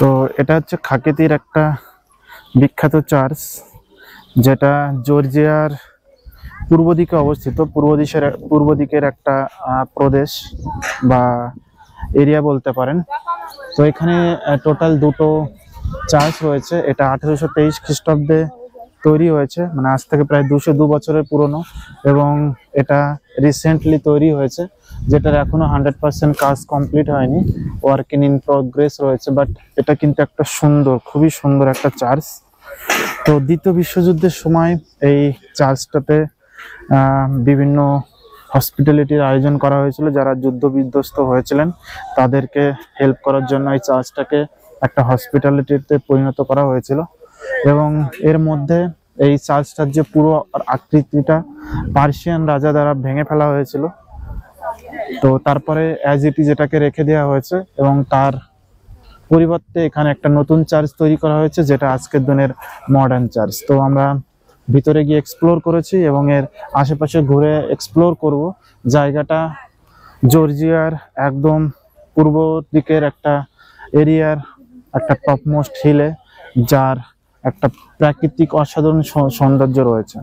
তো এটা হচ্ছে খাকেতির একটা বিখ্যাত চার্চ, যেটা জর্জিয়ার পূর্ব দিকে অবস্থিত। পূর্ব দিকের একটা প্রদেশ বা এরিয়া বলতে পারেন। তো এখানে টোটাল দুটো চার্চ রয়েছে। এটা 1823 খ্রিস্টাব্দে তৈরি হয়েছে, মানে আজ থেকে প্রায় 202 বছরের পুরনো, এবং এটা রিসেন্টলি তৈরি হয়েছে, যেটার এখনো 100% কাজ কমপ্লিট হয়নি, ওয়ার্কিং ইন প্রগ্রেস রয়েছে। বাট এটা কিন্তু একটা সুন্দর, খুবই সুন্দর একটা চার্চ। তো দ্বিতীয় বিশ্বযুদ্ধের সময় এই চার্চটাতে বিভিন্ন হসপিটালিটির আয়োজন করা হয়েছিল। যারা যুদ্ধ বিধ্বস্ত হয়েছিলেন তাদেরকে হেল্প করার জন্য এই চার্চটাকে একটা হসপিটালিটিতে পরিণত করা হয়েছিল। এবং এর মধ্যে এই চার্চটার যে পুরো আকৃতিটা পার্সিয়ান রাজা দ্বারা ভেঙে ফেলা হয়েছিল, তো তারপরে অ্যাজ ইট ইজ এটাকে রেখে দেওয়া হয়েছে, এবং তার পরিবর্তে এখানে একটা নতুন চার্চ তৈরি করা হয়েছে, যেটা আজকের দিনের মডার্ন চার্চ। তো আমরা ভিতরে গিয়ে এক্সপ্লোর করেছি এবং এর আশেপাশে ঘুরে এক্সপ্লোর করব। জায়গাটা জর্জিয়ার একদম পূর্ব দিকের একটা এরিয়ার একটা টপমোস্ট হিলে, যার একটা প্রাকৃতিক অসাধারণ সৌন্দর্য রয়েছে।